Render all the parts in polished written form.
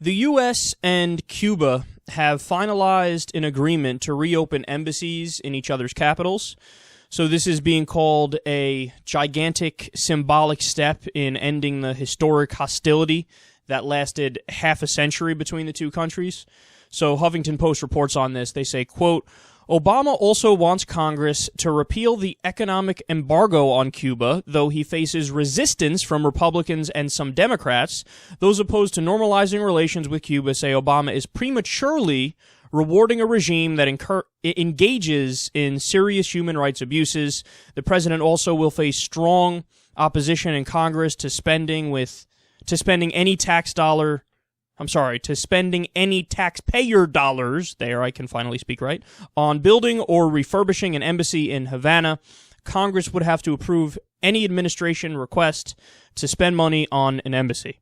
The U.S. and Cuba have finalized an agreement to reopen embassies in each other's capitals. So this is being called a gigantic symbolic step in ending the historic hostility that lasted half a century between the two countries. So Huffington Post reports on this. They say, quote, Obama also wants Congress to repeal the economic embargo on Cuba, though he faces resistance from Republicans and some Democrats. Those opposed to normalizing relations with Cuba say Obama is prematurely rewarding a regime that engages in serious human rights abuses. The president also will face strong opposition in Congress to spending any taxpayer dollars, there I can finally speak right, on building or refurbishing an embassy in Havana. Congress would have to approve any administration request to spend money on an embassy.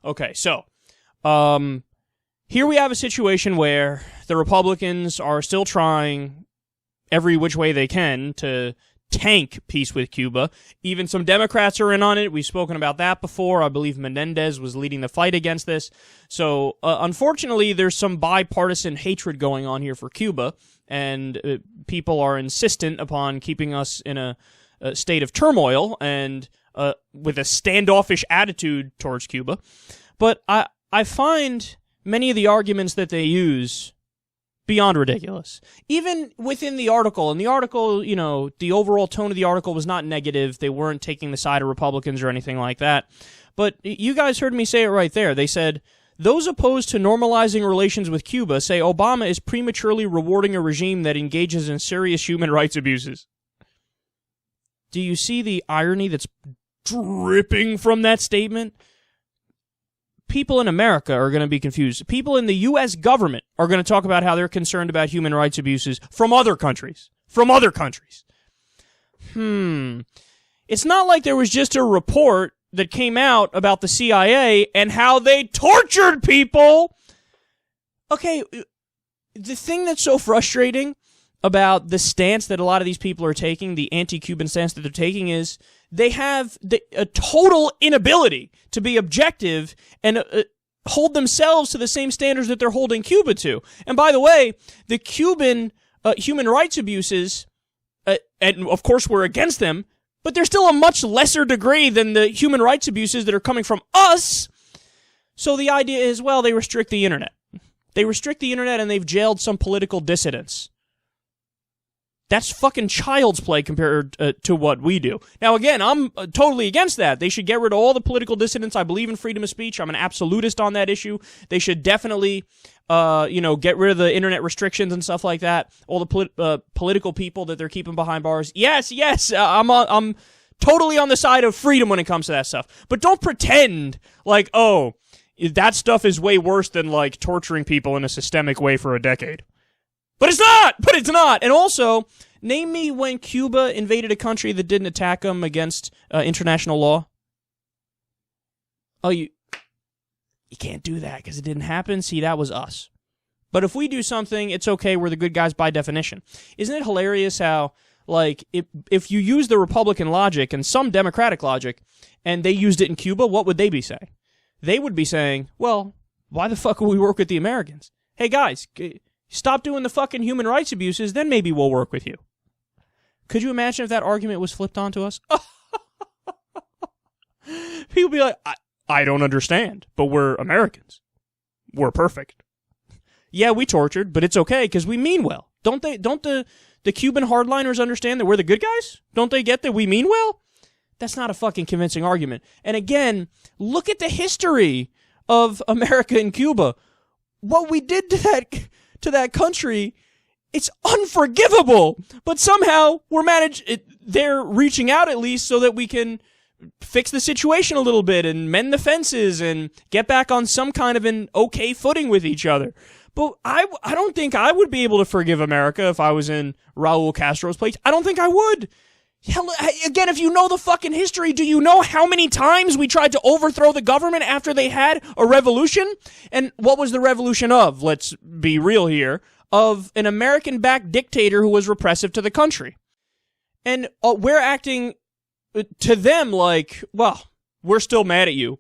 Okay, so, here we have a situation where the Republicans are still trying every which way they can to tank peace with Cuba. Even some Democrats are in on it. We've spoken about that before. I believe Menendez was leading the fight against this. So, unfortunately, there's some bipartisan hatred going on here for Cuba, and people are insistent upon keeping us in a state of turmoil and with a standoffish attitude towards Cuba. But I find many of the arguments that they use beyond ridiculous. Even within the article, and the article, you know, the overall tone of the article was not negative. They weren't taking the side of Republicans or anything like that. But you guys heard me say it right there. They said, those opposed to normalizing relations with Cuba say Obama is prematurely rewarding a regime that engages in serious human rights abuses. Do you see the irony that's dripping from that statement? People in America are going to be confused. People in the U.S. government are going to talk about how they're concerned about human rights abuses from other countries. It's not like there was just a report that came out about the CIA and how they tortured people. Okay, the thing that's so frustrating about the stance that a lot of these people are taking, the anti-Cuban stance that they're taking, is they have a total inability to be objective and hold themselves to the same standards that they're holding Cuba to. And by the way, the Cuban human rights abuses, and of course we're against them, but they're still a much lesser degree than the human rights abuses that are coming from us. So the idea is, well, they restrict the internet. They restrict the internet and they've jailed some political dissidents. That's fucking child's play compared to what we do. Now, again, I'm totally against that. They should get rid of all the political dissidents. I believe in freedom of speech. I'm an absolutist on that issue. They should definitely, get rid of the internet restrictions and stuff like that. All the political people that they're keeping behind bars. Yes, I'm totally on the side of freedom when it comes to that stuff. But don't pretend like, oh, that stuff is way worse than like torturing people in a systemic way for a decade. But it's not! And also, name me when Cuba invaded a country that didn't attack them against international law. Oh, you can't do that because it didn't happen? See, that was us. But if we do something, it's okay, we're the good guys by definition. Isn't it hilarious how, like, if you use the Republican logic and some Democratic logic, and they used it in Cuba, what would they be saying? They would be saying, well, why the fuck would we work with the Americans? Hey, guys, stop doing the fucking human rights abuses, then maybe we'll work with you. Could you imagine if that argument was flipped onto us? People be like, I don't understand, but we're Americans. We're perfect. Yeah, we tortured, but it's okay because we mean well. Don't the Cuban hardliners understand that we're the good guys? Don't they get that we mean well? That's not a fucking convincing argument. And again, look at the history of America and Cuba. What we did to that country, it's unforgivable. But somehow they're reaching out at least so that we can fix the situation a little bit and mend the fences and get back on some kind of an okay footing with each other. But I don't think I would be able to forgive America if I was in Raul Castro's place. I don't think I would. Hell, again, if you know the fucking history, do you know how many times we tried to overthrow the government after they had a revolution? And what was the revolution of? Let's be real here. Of an American-backed dictator who was repressive to the country. And we're acting to them like, well, we're still mad at you.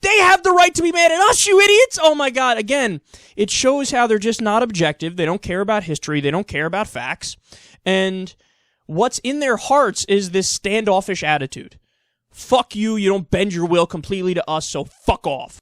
they have the right to be mad at us, you idiots. Oh my God. Again, it shows how they're just not objective. They don't care about history. They don't care about facts. And what's in their hearts is this standoffish attitude. Fuck you. You don't bend your will completely to us, so fuck off.